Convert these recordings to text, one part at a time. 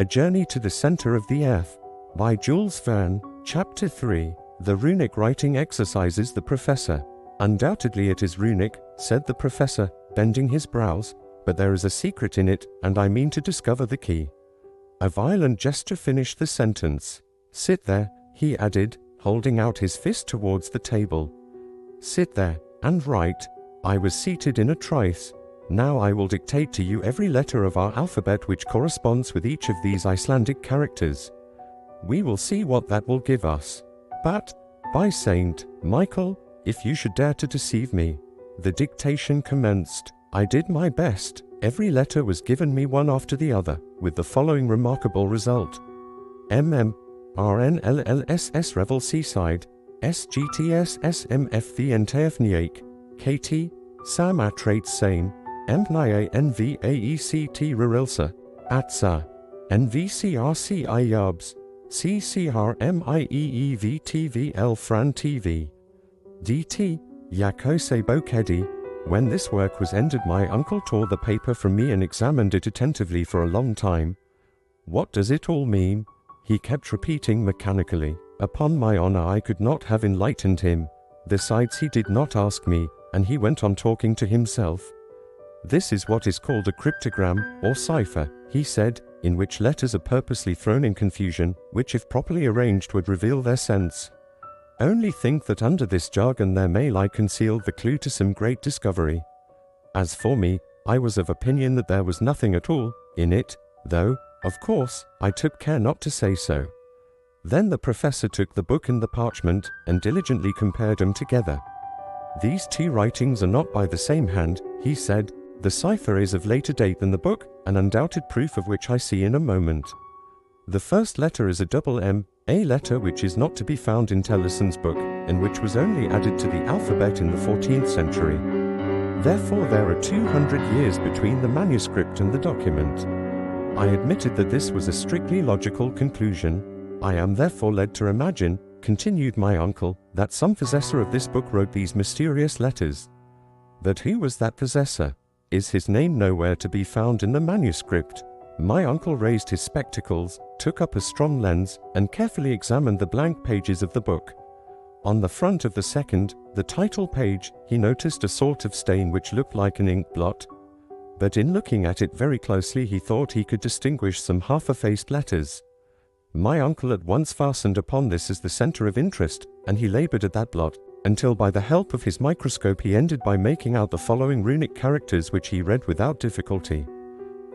A Journey to the Center of the Earth, by Jules Verne, Chapter 3, The Runic Writing Exercises. The Professor. Undoubtedly it is runic, said the Professor, bending his brows, but there is a secret in it, and I mean to discover the key. A violent gesture finished the sentence. Sit there, he added, holding out his fist towards the table. Sit there, and write. I was seated in a trice. Now I will dictate to you every letter of our alphabet which corresponds with each of these Icelandic characters. We will see what that will give us. But, by Saint Michael, if you should dare to deceive me. The dictation commenced. I did my best. Every letter was given me one after the other, with the following remarkable result. RNLLSS Revel Seaside, SGTS SMF the Entefniak, KT, Samatrate Sane, MNIA NVAECT Rurilsa, ATSA, NVCRC Yarbs, CCRMIEEVTVL Fran TV. DT, Yakose Bokedi. When this work was ended, my uncle tore the paper from me and examined it attentively for a long time. What does it all mean? He kept repeating mechanically. Upon my honor, I could not have enlightened him. Besides, he did not ask me, and he went on talking to himself. This is what is called a cryptogram, or cipher, he said, in which letters are purposely thrown in confusion, which if properly arranged would reveal their sense. Only think that under this jargon there may lie concealed the clue to some great discovery. As for me, I was of opinion that there was nothing at all in it, though, of course, I took care not to say so. Then the Professor took the book and the parchment, and diligently compared them together. These two writings are not by the same hand, he said. The cipher is of later date than the book, an undoubted proof of which I see in a moment. The first letter is a double M, a letter which is not to be found in Tellyson's book, and which was only added to the alphabet in the 14th century. Therefore there are 200 years between the manuscript and the document. I admitted that this was a strictly logical conclusion. I am therefore led to imagine, continued my uncle, that some possessor of this book wrote these mysterious letters. But who was that possessor? Is his name nowhere to be found in the manuscript? My uncle raised his spectacles, took up a strong lens, and carefully examined the blank pages of the book. On the front of the second, the title page, he noticed a sort of stain which looked like an ink blot. But in looking at it very closely he thought he could distinguish some half-effaced letters. My uncle at once fastened upon this as the center of interest, and he labored at that blot, until by the help of his microscope he ended by making out the following runic characters which he read without difficulty.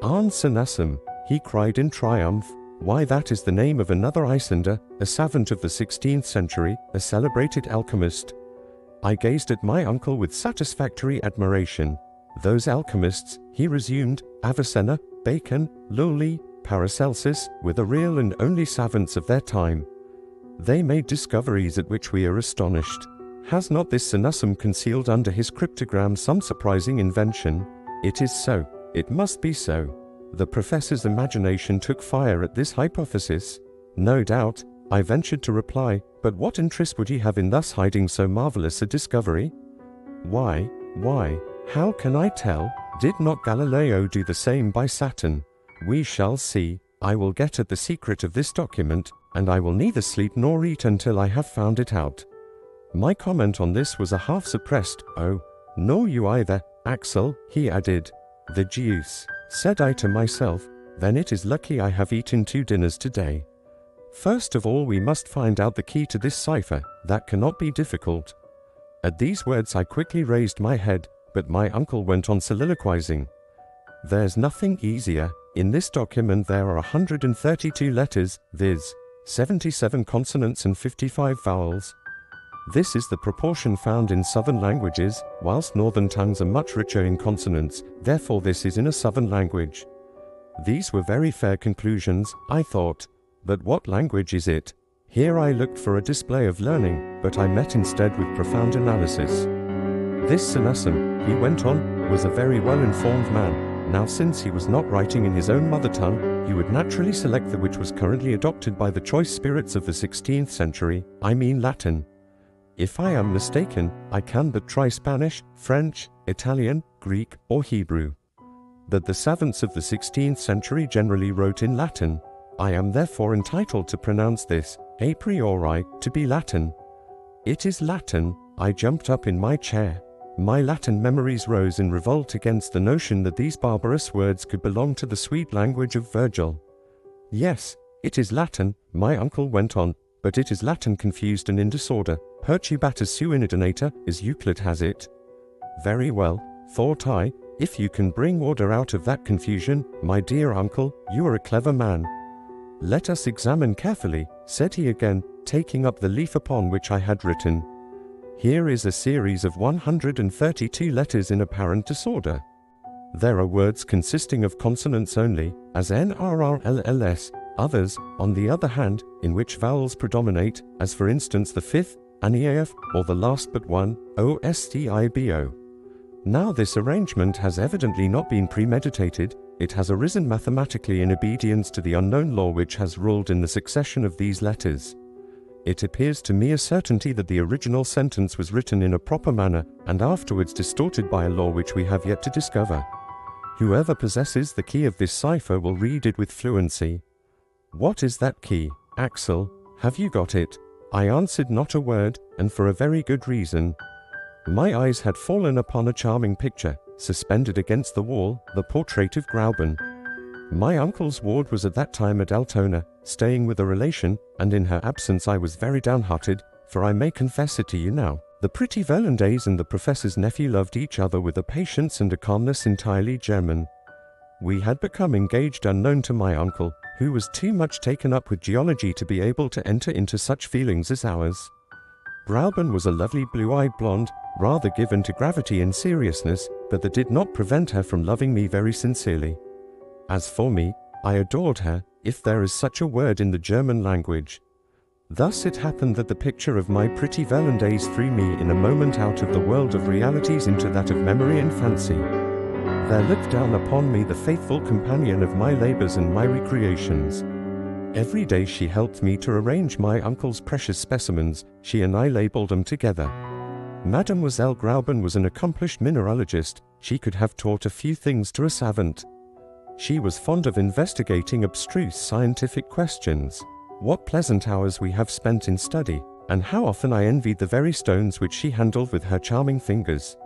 Arn Sanasum, he cried in triumph. Why, that is the name of another Icelander, a savant of the 16th century, a celebrated alchemist. I gazed at my uncle with satisfactory admiration. Those alchemists, he resumed, Avicenna, Bacon, Lully, Paracelsus, were the real and only savants of their time. They made discoveries at which we are astonished. Has not this Sanasum concealed under his cryptogram some surprising invention? It is so. It must be so. The Professor's imagination took fire at this hypothesis. No doubt, I ventured to reply, but what interest would he have in thus hiding so marvelous a discovery? Why, how can I tell? Did not Galileo do the same by Saturn? We shall see. I will get at the secret of this document, and I will neither sleep nor eat until I have found it out. My comment on this was a half-suppressed, "Oh, nor you either, Axel," he added. "The deuce," said I to myself, "then it is lucky I have eaten 2 dinners today. First of all we must find out the key to this cipher. That cannot be difficult." At these words I quickly raised my head, but my uncle went on soliloquizing. "There's nothing easier. In this document there are 132 letters, viz., 77 consonants and 55 vowels. This is the proportion found in southern languages, whilst northern tongues are much richer in consonants, therefore this is in a southern language." These were very fair conclusions, I thought. But what language is it? Here I looked for a display of learning, but I met instead with profound analysis. This Sanasum, he went on, was a very well-informed man. Now since he was not writing in his own mother tongue, he would naturally select that which was currently adopted by the choice spirits of the 16th century, I mean Latin. If I am mistaken, I can but try Spanish, French, Italian, Greek, or Hebrew. that the savants of the 16th century generally wrote in Latin. I am therefore entitled to pronounce this, a priori, to be Latin. It is Latin. I jumped up in my chair. My Latin memories rose in revolt against the notion that these barbarous words could belong to the sweet language of Virgil. Yes, it is Latin, my uncle went on, but it is Latin confused and in disorder, perturbatus sui inordinata, as Euclid has it. Very well, thought I, if you can bring order out of that confusion, my dear uncle, you are a clever man. Let us examine carefully, said he again, taking up the leaf upon which I had written. Here is a series of 132 letters in apparent disorder. There are words consisting of consonants only, as NRRLLS, others, on the other hand, in which vowels predominate, as for instance the fifth, ANIAF, or the last but one, OSTIBO. Now this arrangement has evidently not been premeditated, it has arisen mathematically in obedience to the unknown law which has ruled in the succession of these letters. It appears to me a certainty that the original sentence was written in a proper manner, and afterwards distorted by a law which we have yet to discover. Whoever possesses the key of this cipher will read it with fluency. What is that key, Axel? Have you got it? I answered not a word, and for a very good reason. My eyes had fallen upon a charming picture, suspended against the wall, the portrait of Grauben. My uncle's ward was at that time at Altona, staying with a relation, and in her absence I was very downhearted, for I may confess it to you now. The pretty Virlandaise and the professor's nephew loved each other with a patience and a calmness entirely German. We had become engaged unknown to my uncle, who was too much taken up with geology to be able to enter into such feelings as ours. Grauben was a lovely blue-eyed blonde, rather given to gravity and seriousness, but that did not prevent her from loving me very sincerely. As for me, I adored her, if there is such a word in the German language. Thus it happened that the picture of my pretty Virlandaise threw me in a moment out of the world of realities into that of memory and fancy. There looked down upon me the faithful companion of my labors and my recreations. Every day she helped me to arrange my uncle's precious specimens, she and I labeled them together. Mademoiselle Grauben was an accomplished mineralogist, she could have taught a few things to a savant. She was fond of investigating abstruse scientific questions. What pleasant hours we have spent in study, and how often I envied the very stones which she handled with her charming fingers.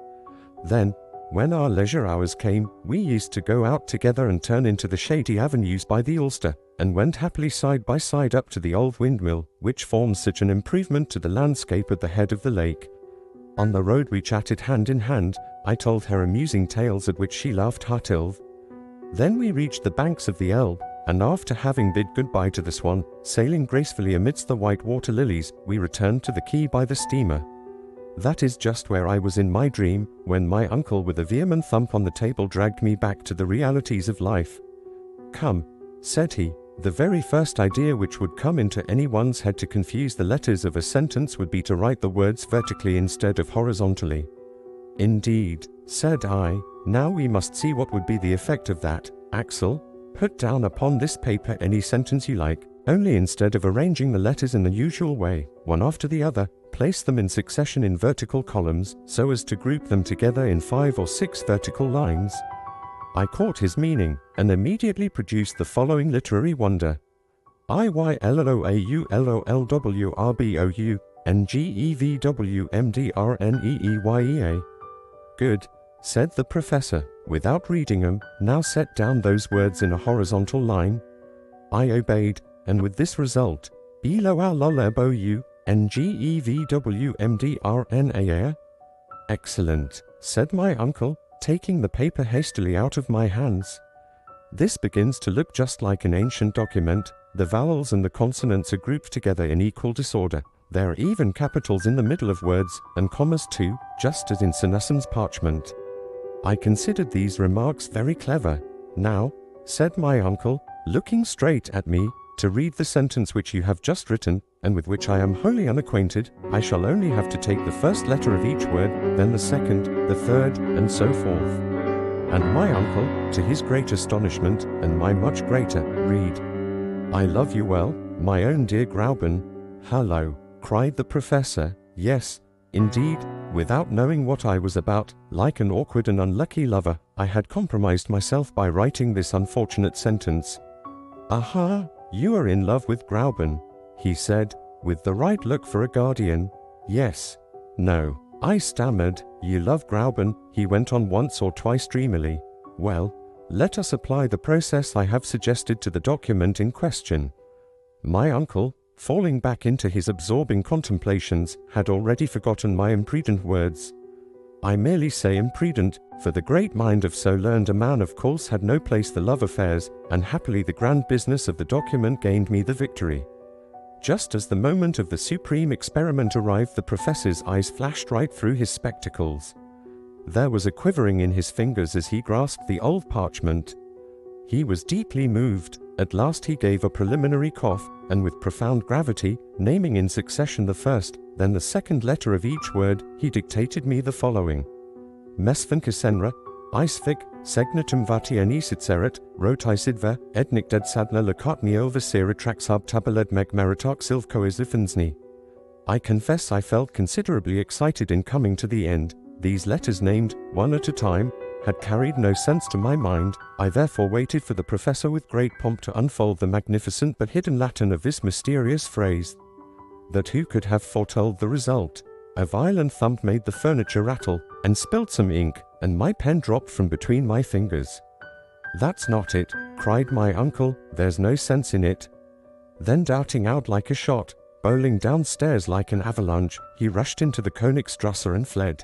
Then, when our leisure hours came, we used to go out together and turn into the shady avenues by the Ulster, and went happily side by side up to the old windmill, which forms such an improvement to the landscape at the head of the lake. On the road we chatted hand in hand, I told her amusing tales at which she laughed heartily. Then we reached the banks of the Elbe, and after having bid goodbye to the Swan, sailing gracefully amidst the white water lilies, we returned to the quay by the steamer. That is just where I was in my dream, when my uncle with a vehement thump on the table dragged me back to the realities of life. Come, said he, the very first idea which would come into anyone's head to confuse the letters of a sentence would be to write the words vertically instead of horizontally. Indeed, said I, now we must see what would be the effect of that, Axel. Put down upon this paper any sentence you like, only instead of arranging the letters in the usual way, one after the other, place them in succession in vertical columns, so as to group them together in 5 or 6 vertical lines. I caught his meaning, and immediately produced the following literary wonder. IYLLOAULOLWRBOUNGEVWMDRNEEYEA. Good, said the professor, without reading them. Now set down those words in a horizontal line. I obeyed, and with this result, BLOALLOBOUNGEVWMDRNEEYEA. Excellent, said my uncle, taking the paper hastily out of my hands. This begins to look just like an ancient document. The vowels and the consonants are grouped together in equal disorder. There are even capitals in the middle of words, and commas too, just as in Sanussen's parchment. I considered these remarks very clever. Now, said my uncle, looking straight at me, to read the sentence which you have just written, and with which I am wholly unacquainted, I shall only have to take the first letter of each word, then the second, the third, and so forth. And my uncle, to his great astonishment, and my much greater, read. I love you well, my own dear Grauben. Hallo, cried the professor. Yes, indeed, Without knowing what I was about, like an awkward and unlucky lover, I had compromised myself by writing this unfortunate sentence. "Aha, you are in love with Grauben," he said, with the right look for a guardian. "Yes. No," I stammered. "You love Grauben," he went on once or twice dreamily. "Well, let us apply the process I have suggested to the document in question." My uncle, falling back into his absorbing contemplations, had already forgotten my imprudent words. I merely say imprudent, for the great mind of so learned a man of course had no place for love affairs, and happily the grand business of the document gained me the victory. Just as the moment of the supreme experiment arrived, the professor's eyes flashed right through his spectacles. There was a quivering in his fingers as he grasped the old parchment. He was deeply moved. At last he gave a preliminary cough, and with profound gravity, naming in succession the first, then the second letter of each word, he dictated me the following. Mesvenkesenra, Icevig, Segnatum Vatieni Sitseret, Rotisidver, Ednikded Sadna Lakotnio Vasira Traxab Tabaled Meg Meritok Silvkoizifensni. I confess I felt considerably excited in coming to the end. These letters, named one at a time, had carried no sense to my mind. I therefore waited for the professor with great pomp to unfold the magnificent but hidden Latin of this mysterious phrase. That who could have foretold the result? A violent thump made the furniture rattle, and spilt some ink, and my pen dropped from between my fingers. "That's not it," cried my uncle, "there's no sense in it." Then darting out like a shot, bowling downstairs like an avalanche, he rushed into the Königsstrasse and fled.